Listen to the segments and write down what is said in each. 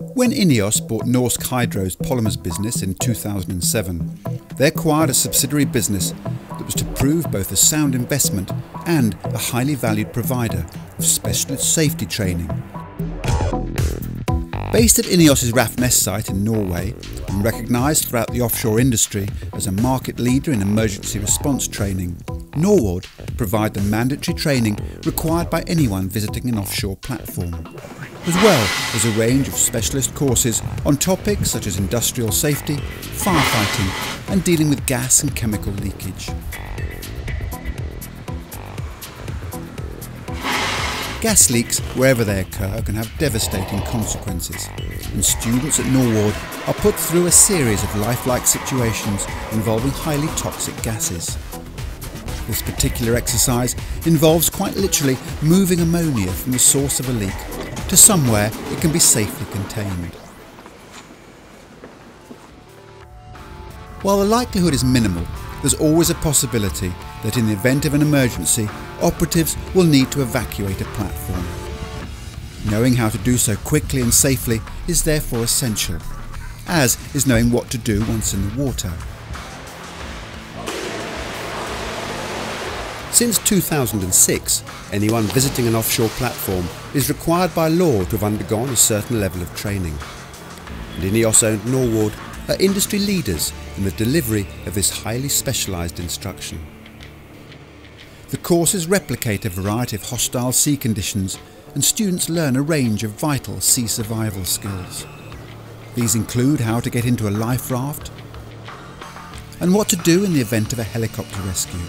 When INEOS bought Norsk Hydro's polymers business in 2007, they acquired a subsidiary business that was to prove both a sound investment and a highly valued provider of specialist safety training. Based at INEOS's Rafnes site in Norway and recognised throughout the offshore industry as a market leader in emergency response training, Norward provide the mandatory training required by anyone visiting an offshore platform, as well as a range of specialist courses on topics such as industrial safety, firefighting and dealing with gas and chemical leakage. Gas leaks, wherever they occur, can have devastating consequences, and students at Norward are put through a series of lifelike situations involving highly toxic gases. This particular exercise involves quite literally moving ammonia from the source of a leak to somewhere it can be safely contained. While the likelihood is minimal, there's always a possibility that in the event of an emergency, operatives will need to evacuate a platform. Knowing how to do so quickly and safely is therefore essential, as is knowing what to do once in the water. Since 2006, anyone visiting an offshore platform is required by law to have undergone a certain level of training. And INEOS-owned Norward are industry leaders in the delivery of this highly specialised instruction. The courses replicate a variety of hostile sea conditions, and students learn a range of vital sea survival skills. These include how to get into a life raft and what to do in the event of a helicopter rescue.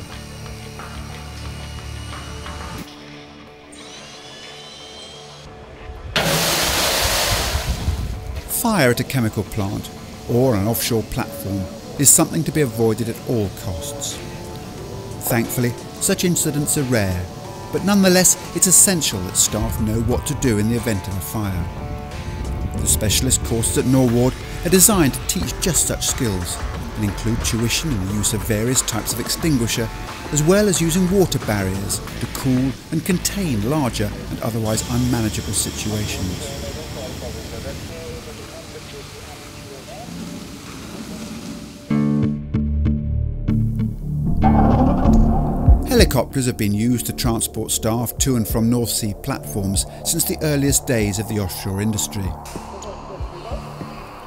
Fire at a chemical plant or an offshore platform is something to be avoided at all costs. Thankfully, such incidents are rare, but nonetheless it's essential that staff know what to do in the event of a fire. The specialist courses at Norward are designed to teach just such skills and include tuition in the use of various types of extinguisher, as well as using water barriers to cool and contain larger and otherwise unmanageable situations. Helicopters have been used to transport staff to and from North Sea platforms since the earliest days of the offshore industry.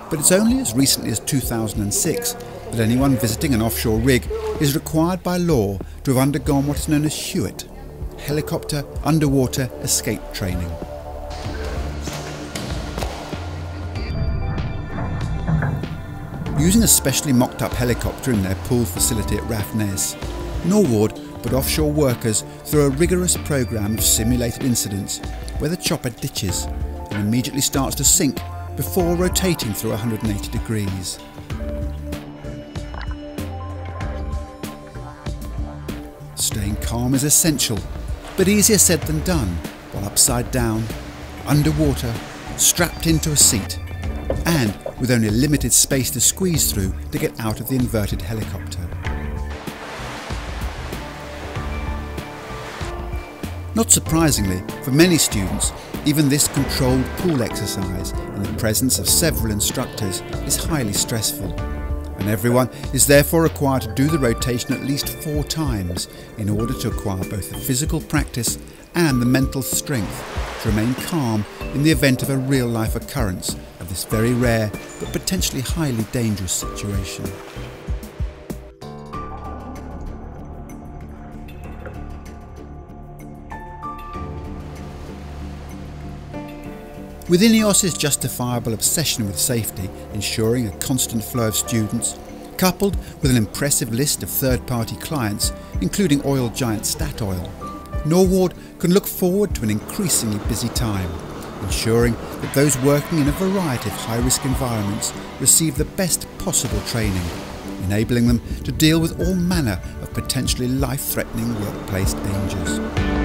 But it's only as recently as 2006 that anyone visiting an offshore rig is required by law to have undergone what is known as HUET, Helicopter Underwater Escape Training. Using a specially mocked-up helicopter in their pool facility at Rafnes, Norward put offshore workers through a rigorous programme of simulated incidents where the chopper ditches and immediately starts to sink before rotating through 180 degrees. Staying calm is essential, but easier said than done while upside down, underwater, strapped into a seat, and with only limited space to squeeze through to get out of the inverted helicopter. Not surprisingly, for many students, even this controlled pool exercise in the presence of several instructors is highly stressful, and everyone is therefore required to do the rotation at least 4 times in order to acquire both the physical practice and the mental strength to remain calm in the event of a real-life occurrence of this very rare but potentially highly dangerous situation. With INEOS's justifiable obsession with safety, ensuring a constant flow of students, coupled with an impressive list of third-party clients, including oil giant Statoil, Norward can look forward to an increasingly busy time, ensuring that those working in a variety of high-risk environments receive the best possible training, enabling them to deal with all manner of potentially life-threatening workplace dangers.